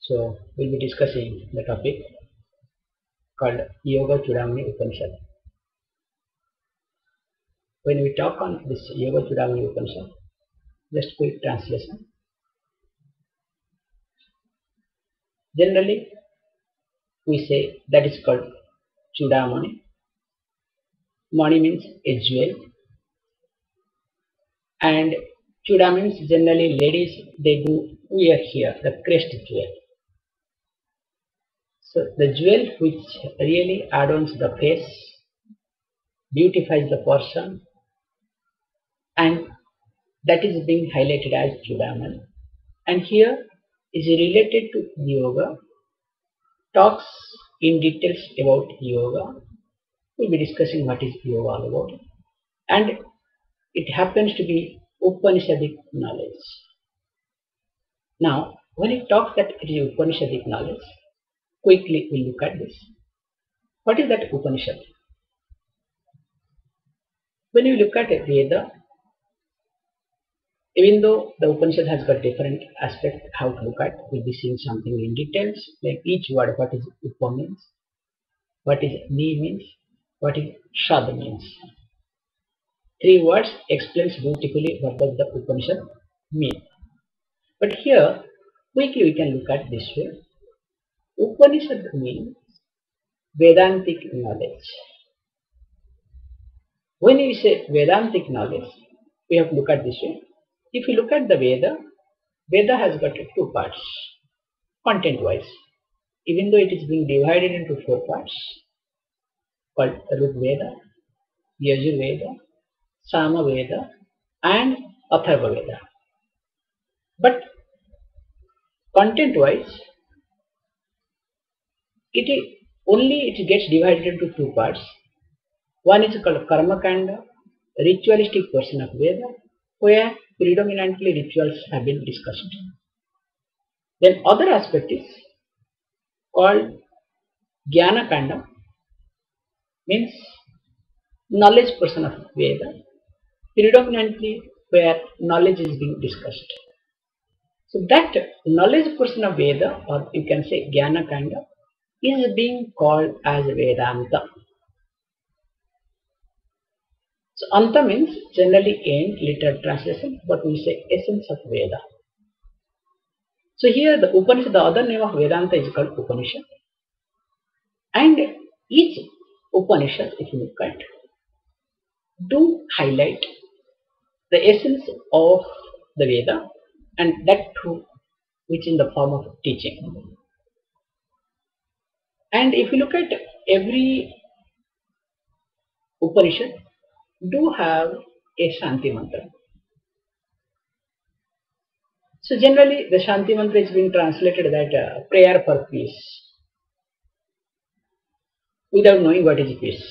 So we'll be discussing the topic called Yoga Chudamani Upanishad. When we talk on this Yoga Chudamani Upanishad, just quick translation. Generally, we say that is called Chudamani. Mani means a jewel, and Chuda means generally ladies they do wear here the crest jewel. So the jewel which really adorns the face, beautifies the person, and that is being highlighted as Chudamani. And here is related to yoga, talks in details about yoga. We'll be discussing what is yoga all about. And it happens to be Upanishadic knowledge. Now, when it talks that it is Upanishadic knowledge, quickly we'll look at this. What is that Upanishad? When you look at a Veda, even though the Upanishad has got different aspects how to look at, we'll be seeing something in details, like each word, what is Upa means, what is Ni means, what is Shad means. 3 words explains beautifully what does the Upanishad mean. But here, quickly we can look at this way. Upanishad means Vedantic knowledge. When we say Vedantic knowledge, we have to look at this way. If you look at the Veda, Veda has got 2 parts, content-wise. Even though it is being divided into 4 parts, called Rig Veda, Yajur Veda, Sama Veda, and Atharva Veda. But content-wise, it gets divided into 2 parts. One is called Karma Kanda, ritualistic portion of Veda, where predominantly rituals have been discussed. Then other aspect is called Jnana Kanda, means knowledge portion of Veda, predominantly where knowledge is being discussed. So that knowledge portion of Veda, or you can say Jnana Kanda, is being called as Vedanta. So Anta means generally end, literal translation, but we say essence of Veda. So here the Upanishad, the other name of Vedanta is called Upanishad. And each Upanishad, if you look at, do highlight the essence of the Veda, and that too which in the form of teaching. And if you look at every Upanishad, do have a Shanti mantra. So generally the Shanti mantra is being translated that prayer for peace, without knowing what is peace.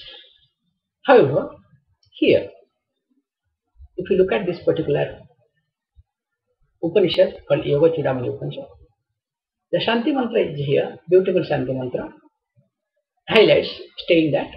However, here, if you look at this particular Upanishad called Yoga Chudamani Upanishad, the Shanti mantra is here, beautiful Shanti mantra, highlights stating that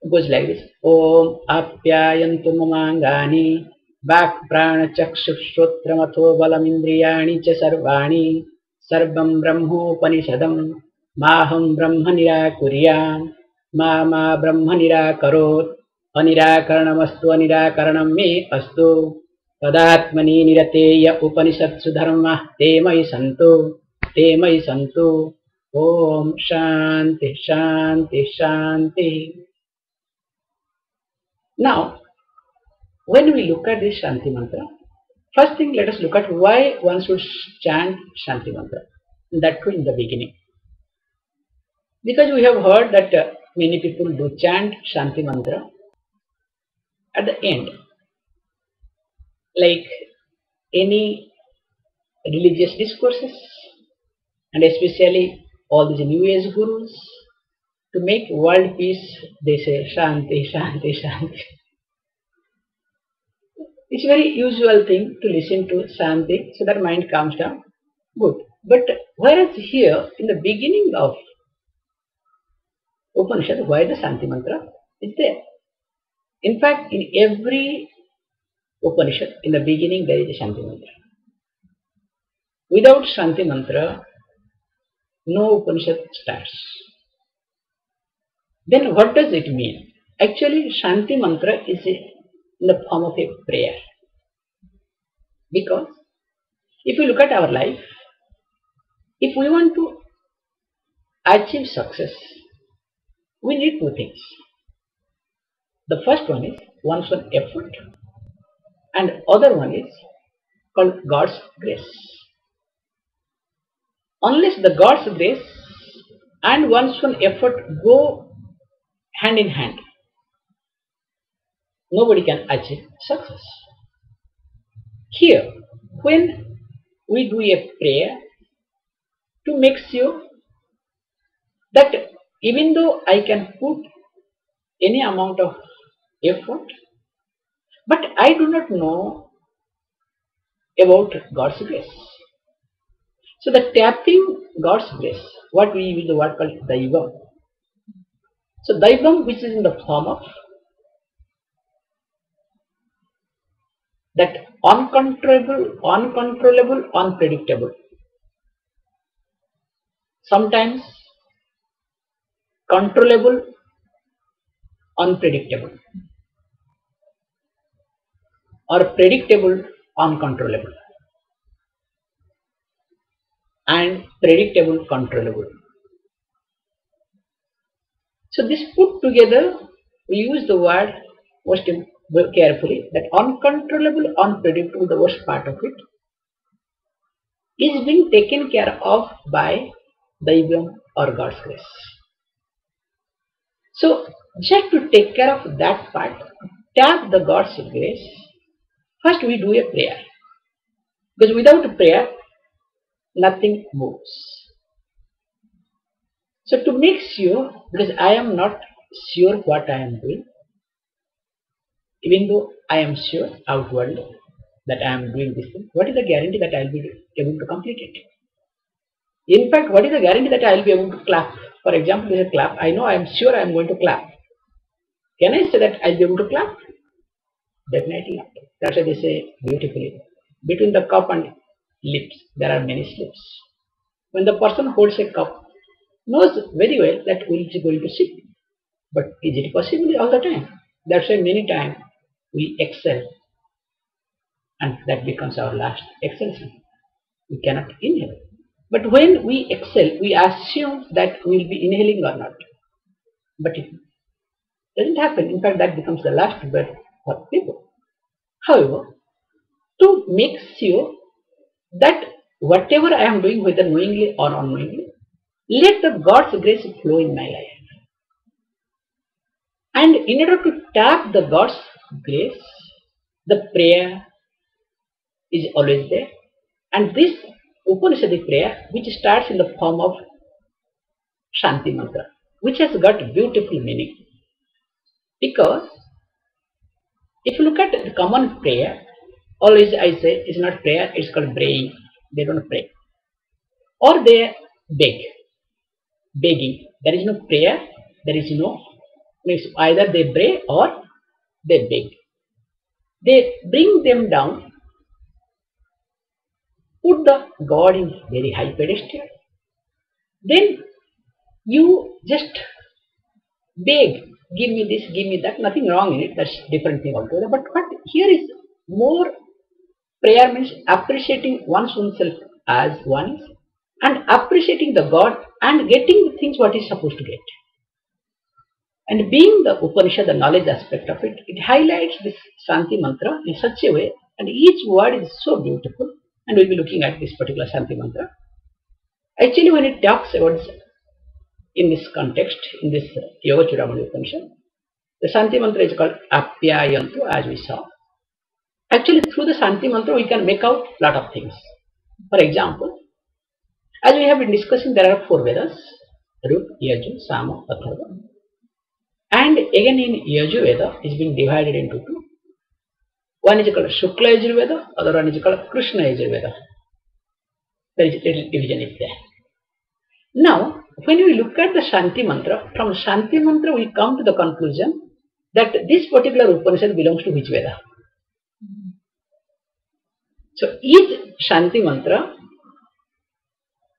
goes like this: Om Apyayantu Mamangani Vak Prana Chakshuk Shrotramatho Balamindriyani Cha Sarvani Sarvam Brahmopanishadam Maham Brahma Nirakuryam Ma Brahma Nirakarot Anirakaranamastu Anirakaranam Me Astu Tadatmani Nirateya Upanishatsu Dharma Te Mai Santu Om Shanti Shanti Shanti. Now, when we look at this Shanti mantra, first thing let us look at why one should chant Shanti mantra, that too in the beginning. Because we have heard that many people do chant Shanti mantra at the end, like any religious discourses, and especially all these New Age gurus, to make world peace, they say Shanti, Shanti, Shanti. It's a very usual thing to listen to Shanti so that mind calms down. Good. But whereas here, in the beginning of Upanishad, why the Shanti mantra is there? In fact, in every Upanishad, in the beginning there is a Shanti mantra. Without Shanti mantra, no Upanishad starts. Then what does it mean? Actually, Shanti mantra is in the form of a prayer. Because if you look at our life, if we want to achieve success, we need two things. The first one is one's own effort, and other one is called God's grace. Unless the God's grace and one's own effort go hand in hand, nobody can achieve success. Here, when we do a prayer to make sure that even though I can put any amount of effort, but I do not know about God's grace. So the tapping God's grace, what we use the word called Daivam. So Daivam, which is in the form of that uncontrollable, unpredictable. Sometimes controllable, unpredictable, or predictable, uncontrollable, and predictable, controllable. So this put together, we use the word most carefully, that uncontrollable, unpredictable, the worst part of it, is being taken care of by Daivam or God's grace. So just to take care of that part, tap the God's grace, first we do a prayer. Because without a prayer, nothing moves. So to make sure, because I am not sure what I am doing, even though I am sure outwardly that I am doing this thing, what is the guarantee that I will be able to complete it? In fact, what is the guarantee that I will be able to clap? For example, there is a clap. I know I am sure I am going to clap. Can I say that I will be able to clap? Definitely not. That's why they say beautifully, between the cup and lips, there are many slips. When the person holds a cup, knows very well that he is going to sip. But is it possible all the time? That's why many times we excel, and that becomes our last excelsion. We cannot inhale. But when we excel, we assume that we will be inhaling or not. But it doesn't happen. In fact, that becomes the last breath for people. However, to make sure that whatever I am doing, whether knowingly or unknowingly, let the God's grace flow in my life. And in order to tap the God's grace, the prayer is always there. And this Upanishadic prayer, which starts in the form of Shanti mantra, which has got beautiful meaning. Because if you look at the common prayer, always I say it's not prayer, it's called praying. They don't pray. Or they beg. Begging. There is no prayer, there is no, means either they pray or they beg. They bring them down, put the God in very high pedestal, then you just beg, give me this, give me that, nothing wrong in it, that's different thing altogether. But what here is more, prayer means appreciating one's own self as one is, and appreciating the God and getting the things what is supposed to get. And being the Upanishad, the knowledge aspect of it, it highlights this Shanti mantra in such a way, and each word is so beautiful, and we'll be looking at this particular Shanti mantra. Actually, when it talks about this, in this context, in this Yoga Chudamani Upanishad, the Shanti mantra is called Apyayantu, as we saw. Actually, through the Shanti mantra, we can make out a lot of things. For example, as we have been discussing, there are 4 Vedas, Ruk, Yajur, Sama, Atharva. And again in Yajurveda is being divided into 2. One is called Shukla Yajurveda, other one is called Krishna Yajurveda. There is a little division is there. Now, when we look at the Shanti mantra, from Shanti mantra we come to the conclusion that this particular Upanishad belongs to which Veda. So each Shanti mantra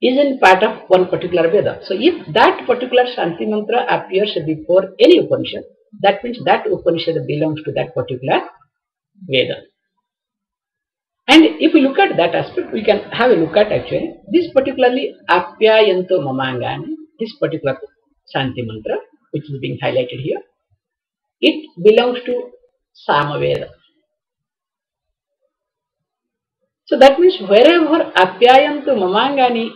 is in part of one particular Veda. So if that particular Shanti mantra appears before any Upanishad, that means that Upanishad belongs to that particular Veda. And if we look at that aspect, we can have a look at actually this particularly Apyayanto Mamangani, this particular Shanti mantra, which is being highlighted here, it belongs to Samaveda. So that means wherever Apyayanto Mamangani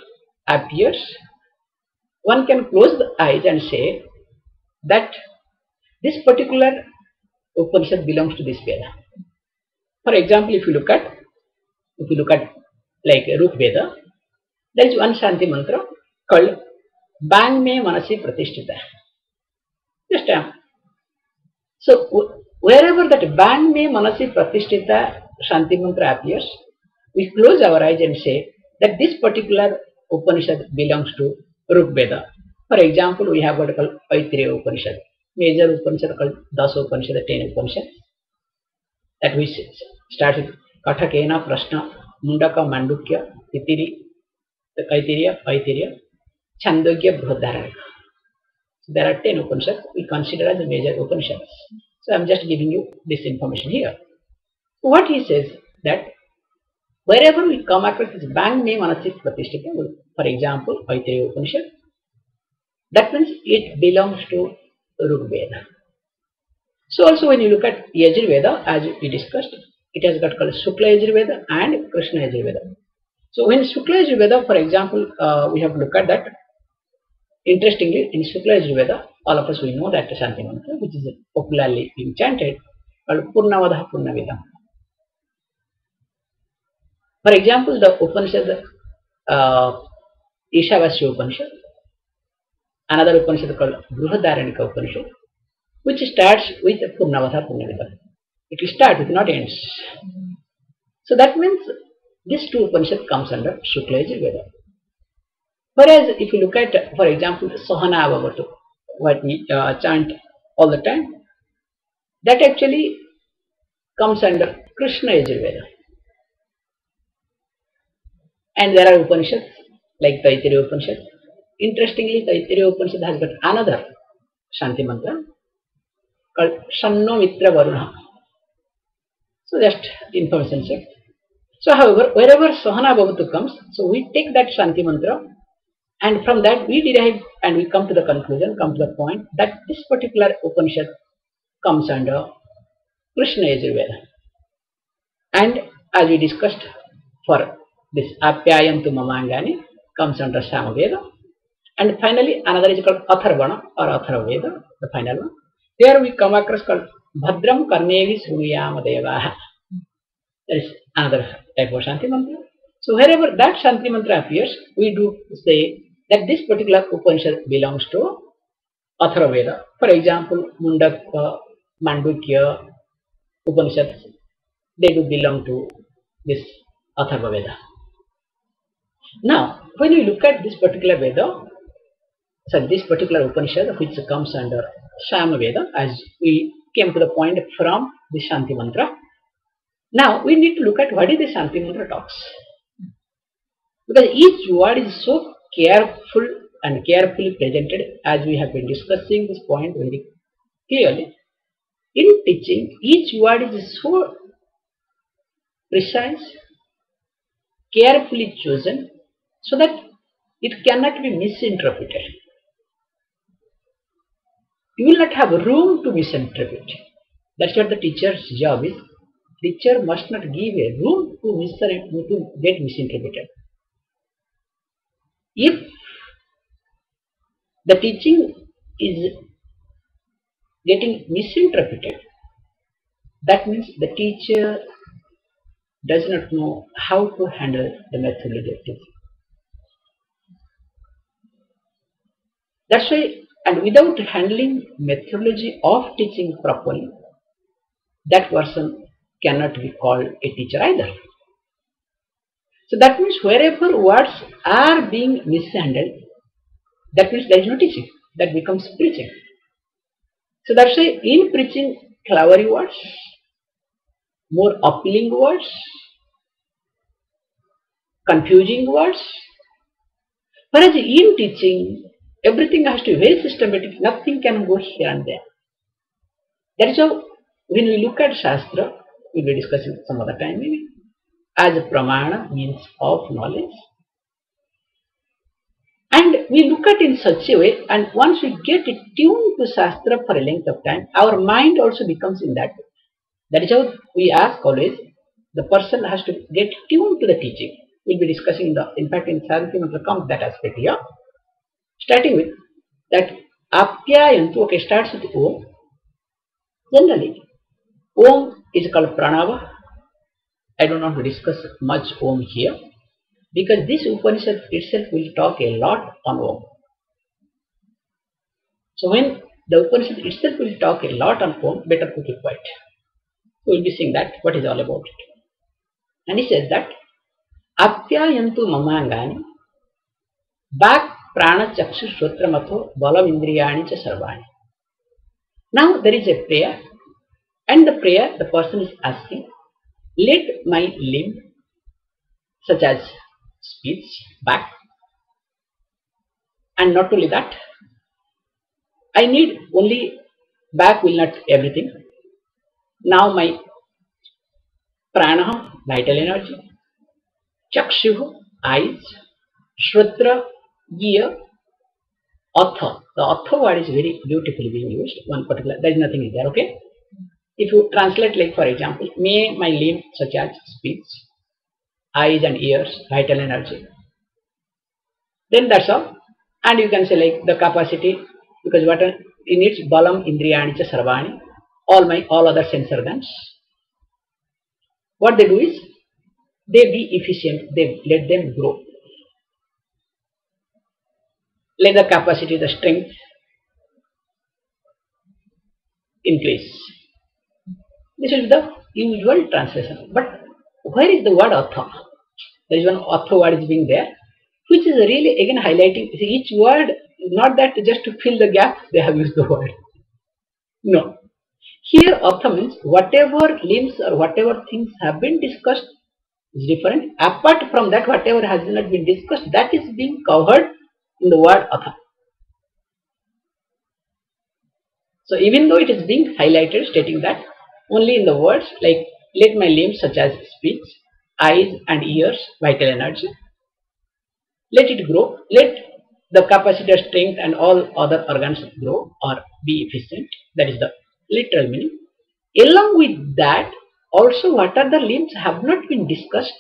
appears, one can close the eyes and say that this particular Upanishad belongs to this Veda. For example, if you look at like Ruk Veda, there is one Shanti mantra called Bang Me Manasi Pratishtita. Just so wherever that Bang Me Manasi Pratishtita Shanti mantra appears, we close our eyes and say that this particular Upanishad belongs to Ruk Veda. For example, we have what is called Aitreya Upanishad, major Upanishad called Dasa Upanishad, 10 Upanishad, that we start with Kathakena, Prashna, Mundaka, Mandukya, Titiri, Aitreya, Chandogya, Brihadharika. So there are 10 Upanishads we consider as the major Upanishads. So I am just giving you this information here. So what he says that wherever we come across this Bang Me Manasi Pratishtita, for example, Aitreya Upanishad, that means it belongs to Rug Veda. So also when you look at Yajurveda, as we discussed, it has got called Shukla Yajurveda and Krishna Yajurveda. So when Shukla Yajurveda, for example, we have looked at that. Interestingly, in Shukla Yajurveda, all of us we know that Shanti mantra, which is popularly being chanted, called Purnavadha Purnavidam. For example, the Upanishad, Ishavasya Upanishad, another Upanishad called Brihadharika Upanishad, which starts with Purnavadha Purnavidam. It will start with not ends. So that means this two Upanishad comes under Shukla Yajurveda. Whereas if you look at, for example, Sahana Bhavatu, what we chant all the time, that actually comes under Krishna Yajurveda. And there are Upanishads like the Aitreya Upanishad. Interestingly, the Aitreya Upanishad has got another Shanti mantra called Shanno Mitra Varuna. So just information check. So however, wherever Sahana Bhavatu comes, so we take that Shanti mantra and from that we derive and we come to the conclusion, come to the point that this particular Upanishad comes under Krishna Yajurveda. And as we discussed, for this Apyayantu Mamangani comes under Samaveda. And finally another is called Atharvana or Atharvaveda, the final one. There we come across called Bhadram Karnevi Shrunuyama Devaha. There is another type of Shanti mantra. So wherever that Shanti mantra appears, we do say that this particular Upanishad belongs to Atharvaveda. For example, Mundaka, Mandukya Upanishads, they do belong to this Atharvaveda. Now, when we look at this particular Veda, so this particular Upanishad which comes under Samaveda, as we came to the point from the Shanti mantra, now we need to look at what is the Shanti mantra talks. Because each word is so careful and carefully presented, as we have been discussing this point very clearly. In teaching, each word is so precise, carefully chosen, so that it cannot be misinterpreted. You will not have room to misinterpret. That's what the teacher's job is. Teacher must not give a room to get misinterpreted. If the teaching is getting misinterpreted, that means the teacher does not know how to handle the methodology of teaching. That's why, and without handling methodology of teaching properly, that person cannot be called a teacher either. So that means wherever words are being mishandled, that means there is no teaching. That becomes preaching. So that's why in preaching, flowery words, more appealing words, confusing words, Whereas in teaching, everything has to be very systematic, nothing can go here and there. That is how when we look at Shastra, we will be discussing some other time maybe, as a pramana means of knowledge. And we look at it in such a way, and once we get tuned to Shastra for a length of time, our mind also becomes in that way. That is how we ask always, the person has to get tuned to the teaching. We'll be discussing in fact in Santi Mantra comes that aspect here. Starting with that Apyayantu, okay, starts with Om. Generally, Om is called Pranava. I don't want to discuss much Om here because this Upanishad itself will talk a lot on Om. So when the Upanishad itself will talk a lot on Om, better put it quiet. We will be seeing that, what is all about it. And he says that Apyayantu mamangani bak prana chakshu shrotra matho balam indriyani cha sarvani. Now there is a prayer, and the prayer the person is asking, let my limb, such as speech, back, and not only that, I need only back will not everything. Now my prana, vital energy, chakshu, eyes, shrotra, ear, atha. The atha word is very beautifully being used. One particular, there is nothing in there, okay? If you translate, like for example, may my limb such as speech, eyes and ears, vital energy, then that's all. And you can say like the capacity, because what it needs balam indriyani cha sarvani, all other sense organs. What they do is they be efficient, they let them grow. Let the capacity, the strength increase. This is the usual translation. But where is the word atha? There is one atha word is being there, which is really again highlighting each word, not that just to fill the gap they have used the word. No. Here atha means whatever limbs or whatever things have been discussed is different. Apart from that, whatever has not been discussed, that is being covered in the word atha. So even though it is being highlighted, stating that only in the words like let my limbs such as speech, eyes and ears, vital energy, let it grow, let the capacity, strength and all other organs grow or be efficient. That is the literal meaning. Along with that, also what are the limbs have not been discussed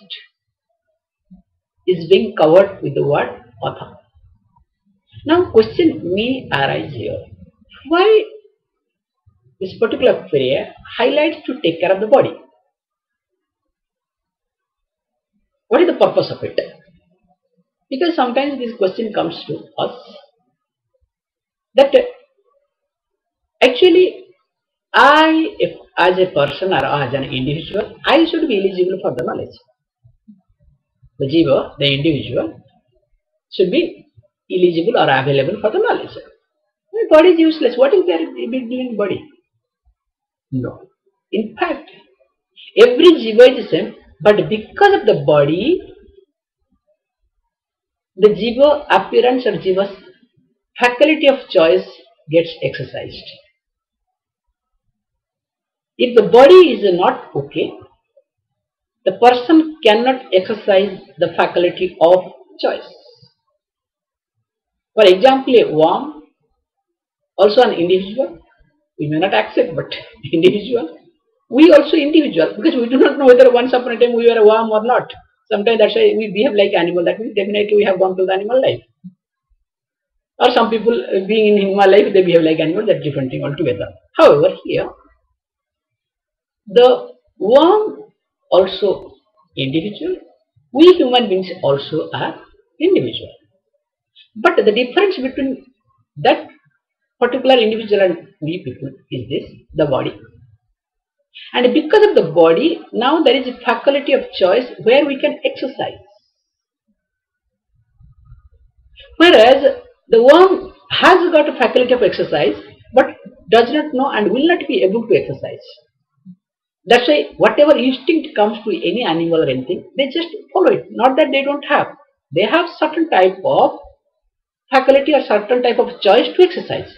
is being covered with the word atha. Now question may arise here. Why this particular prayer highlights to take care of the body? What is the purpose of it? Because sometimes this question comes to us that actually if as a person or as an individual, I should be eligible for the knowledge. The jiva, the individual, should be eligible or available for the knowledge. My body is useless. What is there in body? No. In fact, every jiva is the same, but because of the body, the jiva appearance or jiva's faculty of choice gets exercised. If the body is not okay, the person cannot exercise the faculty of choice. For example, a worm, also an individual, we may not accept, but individual, we also individual, because we do not know whether once upon a time we were a worm or not. Sometimes that's why we behave like animal. That means definitely we have gone through the animal life. Or some people being in human life, they behave like animal. That's different thing altogether. However, here the worm also individual. We human beings also are individual. But the difference between that particular individual and we people is this, the body. And because of the body, now there is a faculty of choice where we can exercise. Whereas the worm has got a faculty of exercise but does not know and will not be able to exercise. That's why whatever instinct comes to any animal or anything, they just follow it. Not that they don't have. They have certain type of faculty or certain type of choice to exercise.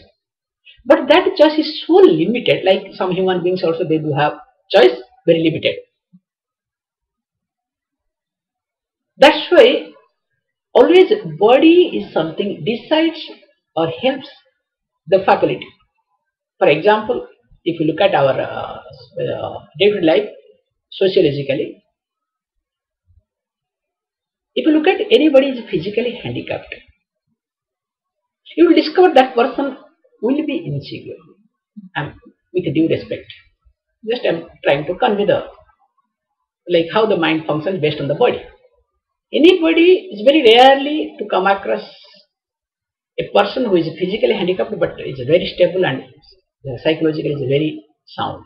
But that choice is so limited, like some human beings also they do have choice, very limited. That's why always body is something decides or helps the faculty. For example, if you look at our day-to-day life, sociologically, if you look at anybody is physically handicapped, you will discover that person will be insecure. And with due respect, just I'm trying to convey the like how the mind functions based on the body. Anybody is very rarely to come across a person who is physically handicapped but is very stable and psychologically is very sound.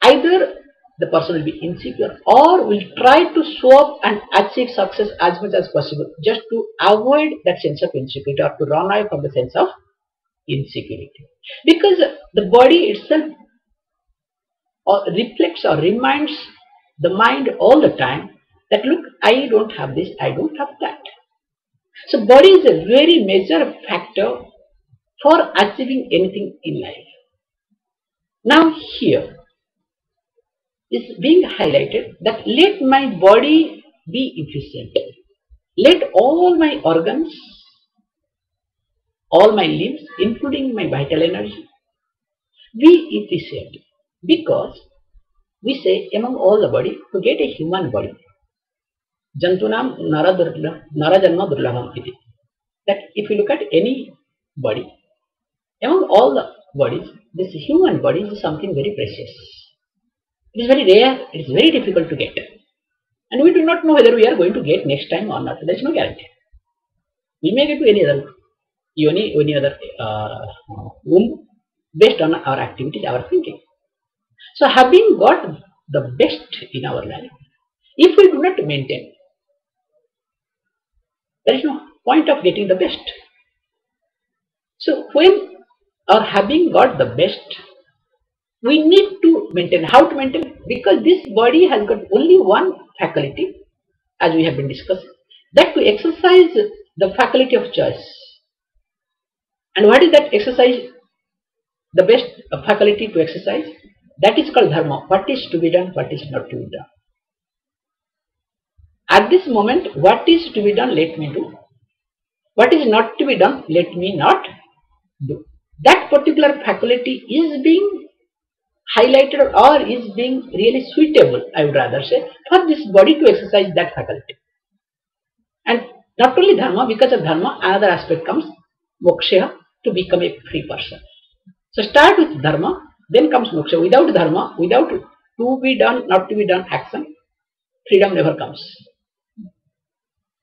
Either the person will be insecure or will try to show up and achieve success as much as possible just to avoid that sense of insecurity or to run away from the sense of insecurity. Because the body itself reflects or reminds the mind all the time that look, I don't have this, I don't have that. So body is a very major factor for achieving anything in life. Now here is being highlighted that let my body be efficient. Let all my organs, all my limbs, including my vital energy, be efficient. Because we say among all the body, to get a human body, Jantunam Narajanma Durlabham iti. That if you look at any body, among all the bodies, this human body is something very precious. It is very rare, it is very difficult to get. And we do not know whether we are going to get next time or not. There is no guarantee. We may get to any other yoni, any other womb based on our activities, our thinking. So having got the best in our life, if we do not maintain, there is no point of getting the best. So when or having got the best, we need to maintain. How to maintain? Because this body has got only one faculty, as we have been discussing, that to exercise the faculty of choice. And what is that exercise? The best faculty to exercise? That is called dharma. What is to be done, what is not to be done. At this moment, what is to be done, let me do. What is not to be done, let me not do. That particular faculty is being highlighted or is being really suitable, I would rather say, for this body to exercise that faculty. And not only dharma, because of dharma, another aspect comes moksha, to become a free person. So start with dharma, then comes moksha. Without dharma, without to be done, not to be done action, freedom never comes.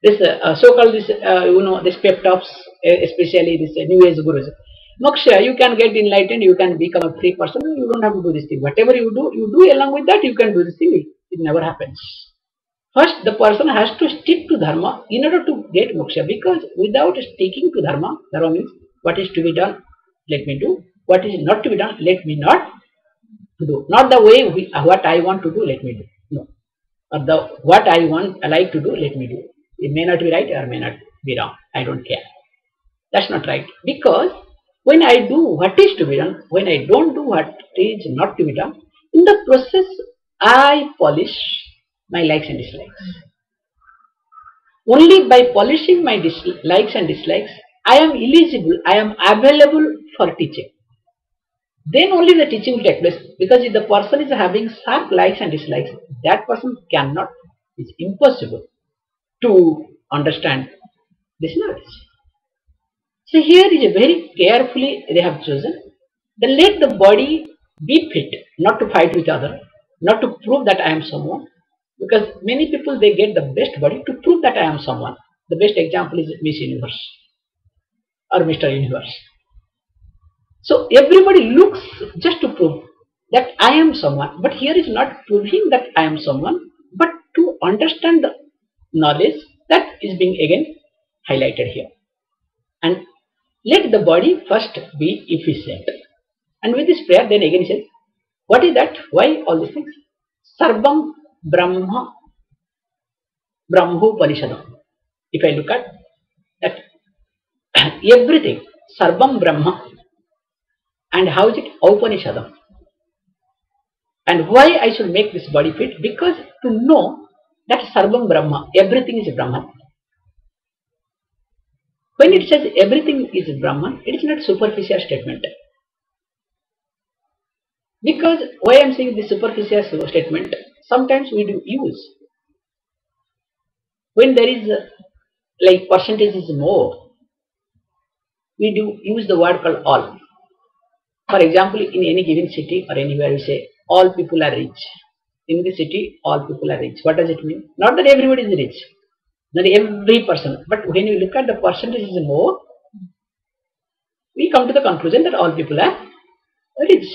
This so-called this pep talks, especially this New Age gurus. Moksha, you can get enlightened, you can become a free person, you don't have to do this thing. Whatever you do along with that, you can do this thing. It never happens. First, the person has to stick to dharma in order to get moksha, because without sticking to dharma, dharma means what is to be done, let me do. What is not to be done, let me not do. Not the way what I want to do, let me do. No. Or the what I like to do, let me do. It may not be right or may not be wrong. I don't care. That's not right. Because when I do what is to be done, when I don't do what is not to be done, in the process I polish my likes and dislikes. Only by polishing my likes and dislikes, I am eligible, I am available for teaching. Then only the teaching will take place. Because if the person is having sharp likes and dislikes, that person cannot, it's impossible to understand this knowledge. So here is very carefully they have chosen. Then let the body be fit, not to fight with other, not to prove that I am someone. Because many people, they get the best body to prove that I am someone. The best example is Miss Universe or Mr. Universe. So everybody looks just to prove that I am someone. But here is not proving that I am someone, but to understand the knowledge that is being again highlighted here. And let the body first be efficient. And with this prayer, then again he says, what is that? Why all these things? Sarvam Brahma Brahmo Upanishadam. If I look at everything, Sarvam Brahma. And how is it? Upanishadam. And why I should make this body fit? Because to know that Sarvam Brahma, everything is Brahman. When it says everything is Brahman, it is not a superficial statement. Because why I am saying this superficial statement, sometimes we do use. When there is like percentage is more, we do use the word called all. For example, in any given city or anywhere we say all people are rich. In the city, all people are rich. What does it mean? Not that everybody is rich. Not every person. But when you look at the percentage is more, we come to the conclusion that all people are rich.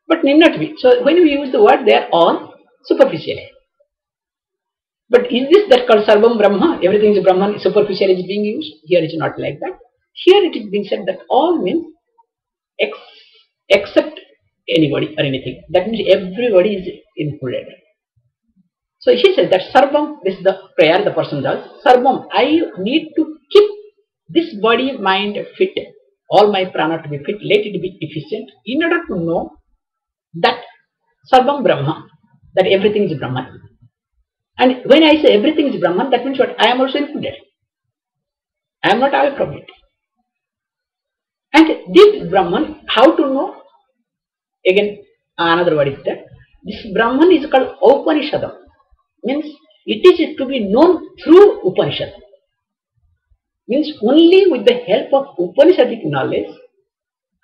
But need not be. So when we use the word, they are all superficial. But is this that called Sarvam Brahma? Everything is Brahman, superficial is being used? Here it is not like that. Here it is being said that all means except anybody or anything. That means everybody is included. So he says that Sarvam, this is the prayer the person does. Sarvam, I need to keep this body, mind fit, all my prana to be fit, let it be efficient in order to know that Sarvam Brahma, that everything is Brahman. And when I say everything is Brahman, that means what? I am also included. I am not away from it. And this Brahman, how to know? Again, another word is that this Brahman is called Upanishadam. Means it is to be known through Upanishad. Means only with the help of Upanishadic knowledge,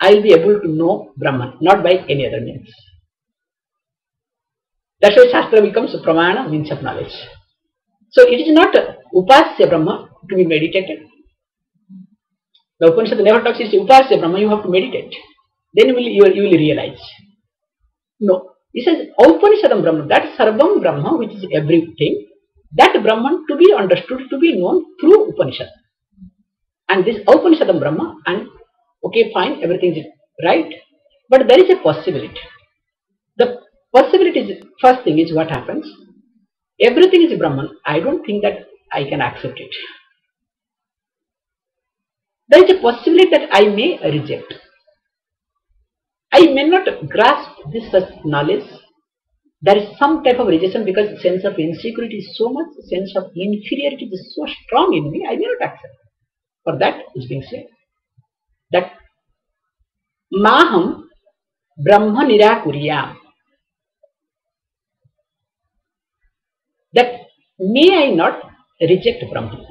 I will be able to know Brahman, not by any other means. That's why Shastra becomes Pramana, means of knowledge. So it is not Upasya Brahma to be meditated. The Upanishad never talks about Upasya Brahma, you have to meditate. Then you will realize. No. It says Upanishadam Brahma, that Sarvam Brahma, which is everything, that Brahman to be understood, to be known through Upanishad. And this Upanishadam Brahma, and okay, fine, everything is right, but there is a possibility. The possibility is, first thing is what happens, everything is Brahman, I don't think that I can accept it. There is a possibility that I may reject. I may not grasp this such knowledge. There is some type of rejection because sense of insecurity is so much, sense of inferiority is so strong in me, I may not accept. For that is being said that Maham Brahma Nirakuriyam. That may I not reject Brahman.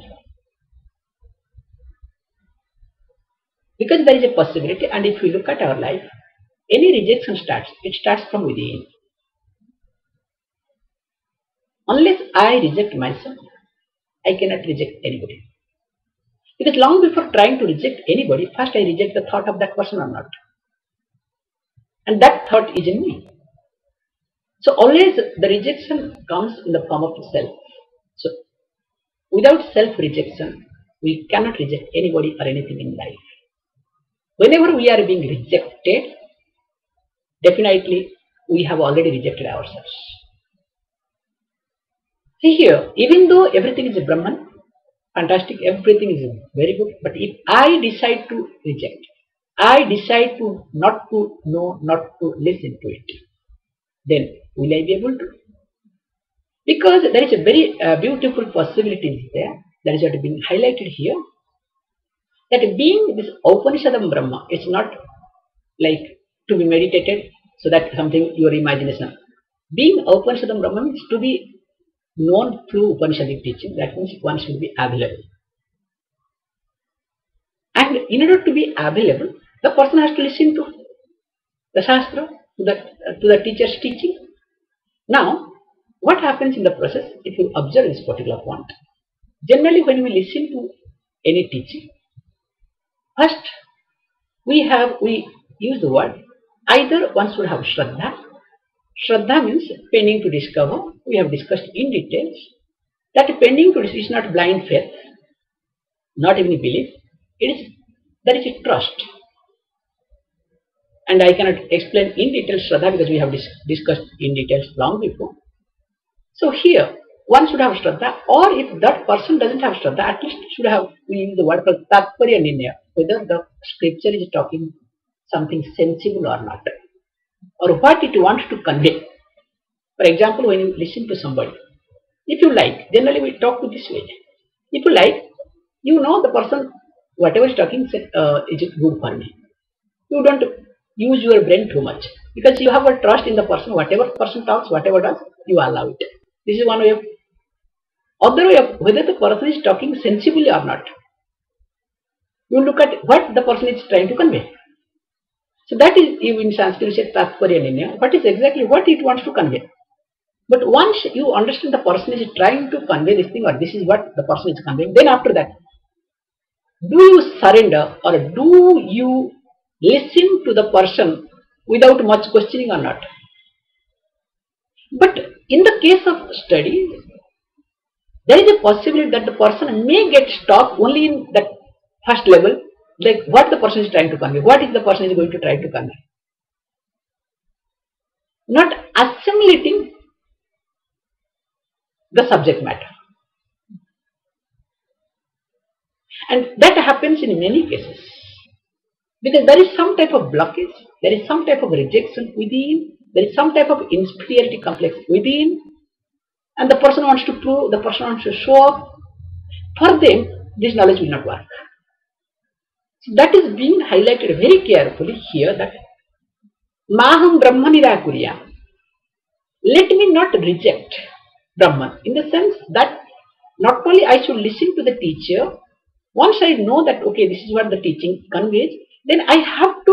Because there is a possibility, and if we look at our life, any rejection starts, it starts from within. Unless I reject myself, I cannot reject anybody. Because long before trying to reject anybody, first I reject the thought of that person or not. And that thought is in me. So always the rejection comes in the form of self. So without self-rejection, we cannot reject anybody or anything in life. Whenever we are being rejected, definitely we have already rejected ourselves. See here, even though everything is a Brahman, fantastic, everything is very good, but if I decide to reject, I decide to not to know, not to listen to it, then will I be able to? Because there is a very beautiful possibility there, that is what is being highlighted here, that being this Upanishadam Brahma, it's not like to be meditated, so that something your imagination. Being Upanishadam Brahma means to be known through Upanishadic teaching, that means one should be available. And in order to be available, the person has to listen to the Shastra, to the teacher's teaching. Now, what happens in the process if you observe this particular point? Generally, when we listen to any teaching, first we use the word, either one should have Shraddha. Shraddha means pending to discover. We have discussed in details that pending to discover is not blind faith, not even belief. There is a trust. And I cannot explain in detail Shraddha because we have discussed in details long before. So here, one should have Shraddha, or if that person doesn't have Shraddha, at least should have, we use the word called Tatparya Nirnaya. whether the scripture is talking something sensible or not, or what it wants to convey. For example, when you listen to somebody, if you like, generally we talk to this way. If you like, you know the person, whatever is talking is good for me. You don't use your brain too much because you have a trust in the person. Whatever person talks, whatever does, you allow it. This is one way of. Other way of whether the person is talking sensibly or not. You look at what the person is trying to convey. So that is, in Sanskrit we say Tatparya Nirnaya. What is exactly what it wants to convey. But once you understand the person is trying to convey this thing, or this is what the person is conveying, then after that, do you surrender or do you listen to the person without much questioning or not? But in the case of study, there is a possibility that the person may get stuck only in that first level, like what the person is trying to convey, what is the person is going to try to convey. Not assimilating the subject matter. And that happens in many cases. Because there is some type of blockage, there is some type of rejection within, there is some type of inferiority complex within, and the person wants to prove, the person wants to show off. For them, this knowledge will not work. So that is being highlighted very carefully here, that Maham Brahma Nirakurya. Let me not reject Brahman, in the sense that not only I should listen to the teacher, once I know that okay, this is what the teaching conveys, then I have to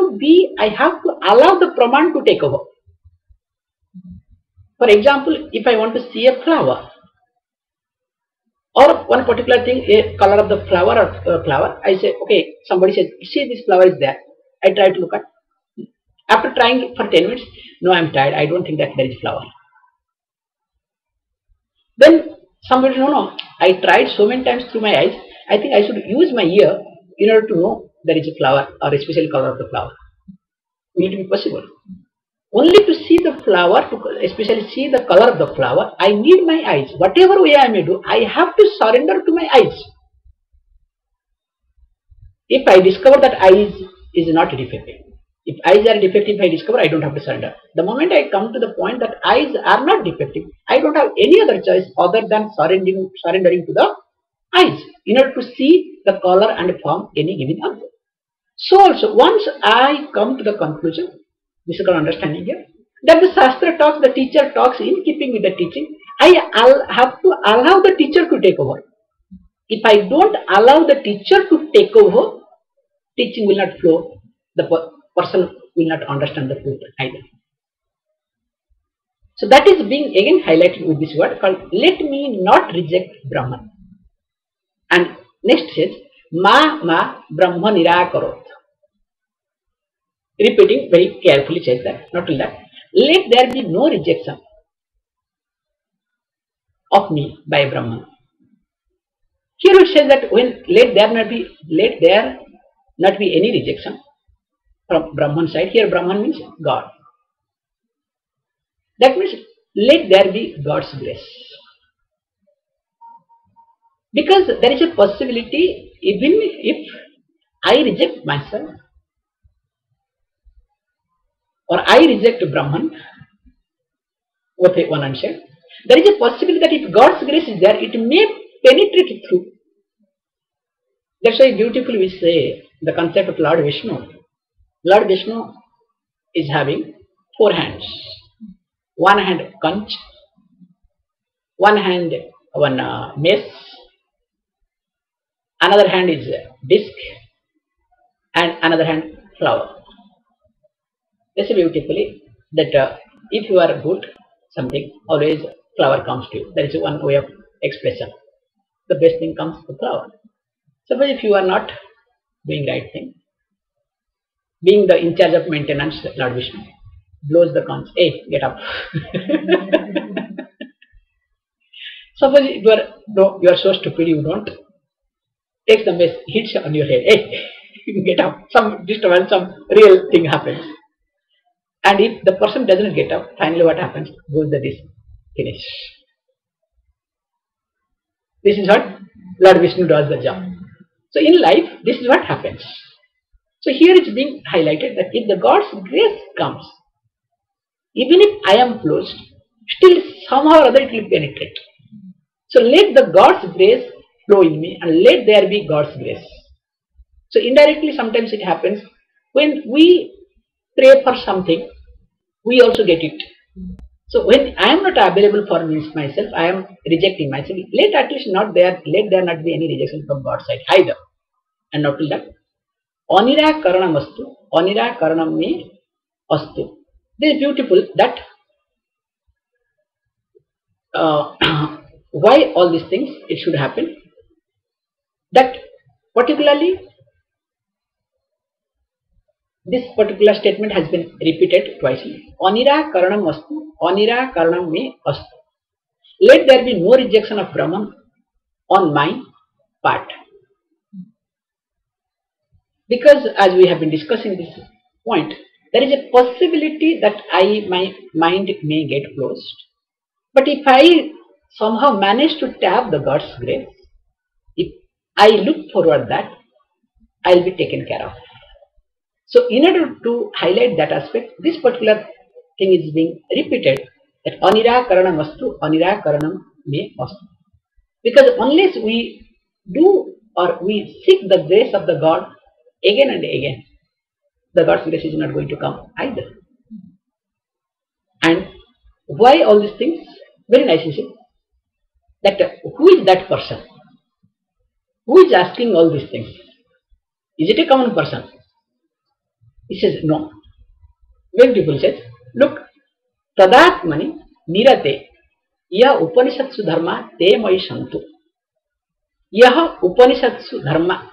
allow the Praman to take over. For example, if I want to see a flower, or one particular thing, a color of the flower or flower, I say, okay, somebody says, see this flower is there. I try to look at. After trying for 10 minutes, no, I'm tired. I don't think that there is flower. Then somebody, no, I tried so many times through my eyes. I think I should use my ear in order to know there is a flower or a special color of the flower. Will it be possible? Only to see the flower, to especially see the color of the flower, I need my eyes. Whatever way I may do, I have to surrender to my eyes. If I discover that eyes is not defective, if eyes are defective, I discover I don't have to surrender. The moment I come to the point that eyes are not defective, I don't have any other choice other than surrendering to the eyes in order to see the color and form any given object. So also, once I come to the conclusion, this is called understanding here, that the Shastra talks, the teacher talks in keeping with the teaching, I have to allow the teacher to take over. If I don't allow the teacher to take over, teaching will not flow, the person will not understand the truth either. So that is being again highlighted with this word called, let me not reject Brahman. And next says, ma Brahma nirakarot. Repeating very carefully, says that, not only that, let there be no rejection of me by Brahman. Here it says that when let there not be any rejection from Brahman side. Here Brahman means God. That means let there be God's grace. Because there is a possibility, even if I reject myself or I reject Brahman, what one answer, there is a possibility that if God's grace is there, it may penetrate through. That's why beautifully we say the concept of Lord Vishnu. Lord Vishnu is having 4 hands. One hand conch, one hand mace, another hand is disc, and another hand flower. They say beautifully that if you are good something, always flower comes to you. That is one way of expression. The best thing comes to flower. Suppose if you are not doing right thing, being the in charge of maintenance, Lord Vishnu blows the conch. Hey, get up. Suppose you are so stupid, you don't. Takes the mess, hits on your head. Hey, get up. Some disturbance, some real thing happens. And if the person doesn't get up, finally what happens? Goes the disc. Finish. This is what Lord Vishnu does the job. So in life, this is what happens. So here it's being highlighted that if the God's grace comes, even if I am closed, still somehow or other it will penetrate. So let the God's grace flow in me and let there be God's grace. So indirectly sometimes it happens when we pray for something, we also get it. So when I am not available for myself, I am rejecting myself. Let at least not there, let there not be any rejection from God's side either. And not till that. Onira karanam astu, onira karanam me astu. This is beautiful that why all these things it should happen. That particularly this particular statement has been repeated twice. Onira karanam astu, onira karanam me astu. Let there be no rejection of Brahman on my part. Because as we have been discussing this point, there is a possibility that my mind may get closed. But if I somehow manage to tap the God's grace, if I look forward that, I will be taken care of. So in order to highlight that aspect, this particular thing is being repeated, that Anira Karanam Vastu, Anira Karanam Me Vastu. Because unless we do or we seek the grace of the God again and again, the God's grace is not going to come either. And why all these things? Very nice, you see. That who is that person? Who is asking all these things? Is it a common person? He says, no. When people say, look, tadatmani nirate ya upanishatsu dharma te mai shantu. Yaha upanishatsu dharma.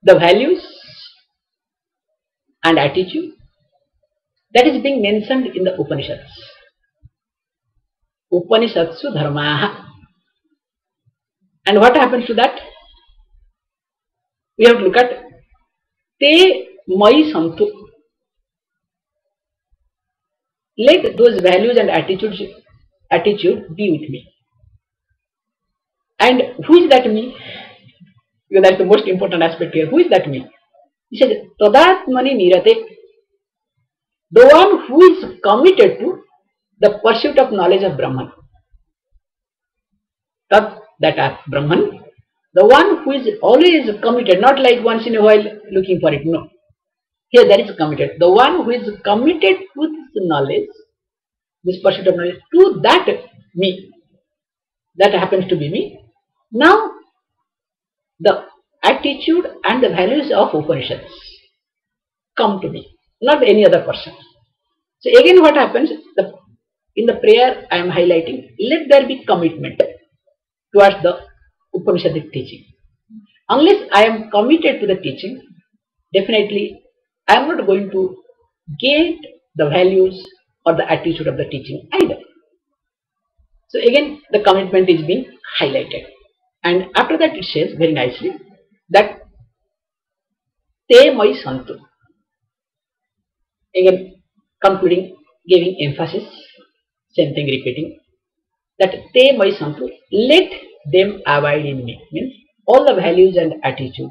The values and attitude that is being mentioned in the Upanishads. Upanishatsu dharma. And what happens to that? We have to look at te mai santu. Let those values and attitude be with me. And who is that me? Because that's the most important aspect here. Who is that me? He says, tadatmani nirate. The one who is committed to the pursuit of knowledge of Brahman. That Brahman. The one who is always committed, not like once in a while looking for it. No. Here that is committed. The one who is committed to this knowledge, this pursuit of knowledge, to that me. That happens to be me. Now, the attitude and the values of Upanishads come to me, not any other person. So again what happens, in the prayer I am highlighting, let there be commitment towards the Upanishadic teaching. Unless I am committed to the teaching, definitely I am not going to get the values or the attitude of the teaching either. So again the commitment is being highlighted. And after that it says very nicely that te mai santu. Again concluding, giving emphasis, same thing repeating, that te mai santu, let them abide in me, means all the values and attitude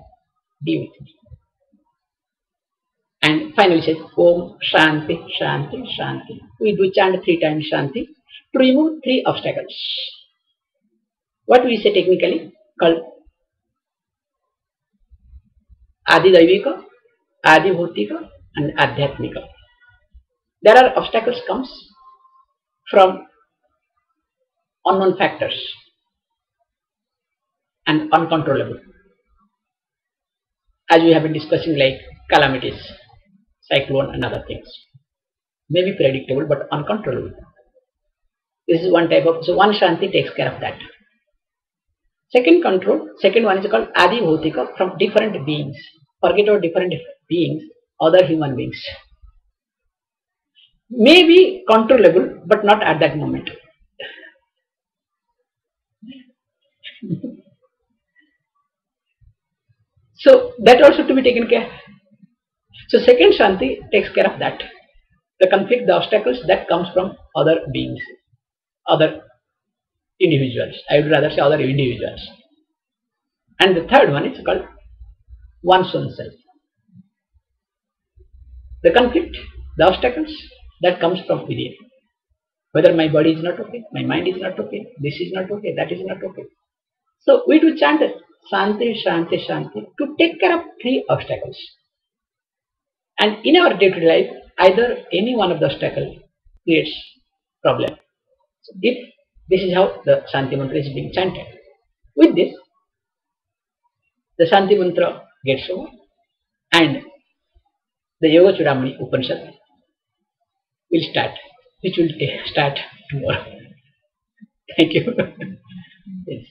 be with me. And finally says Om Shanti Shanti Shanti. We do chant 3 times Shanti to remove 3 obstacles. What we say technically called Adi Daivika, Adi Bhautika and Adhyatmika. There are obstacles comes from unknown factors and uncontrollable. As we have been discussing, like calamities, cyclone and other things. May be predictable but uncontrollable. This is one type of, so one Shanti takes care of that. Second one is called Adi Bhautika, from different beings. Forget about different beings, other human beings. May be controllable but not at that moment. So that also to be taken care. So second Shanti takes care of that. The conflict, the obstacles that comes from other beings, other individuals. I would rather say other individuals. And the third one is called one's own self. The conflict, the obstacles that comes from within. Whether my body is not okay, my mind is not okay, this is not okay, that is not okay. So we do chant it, Shanti, Shanti, Shanti, to take care of three obstacles. And in our day-to-day life, either any one of the obstacles creates problem. So if this is how the Shanti mantra is being chanted. With this, the Shanti mantra gets over and the Yoga Chudamani Upanishad will start, which will start tomorrow. Thank you. Yes.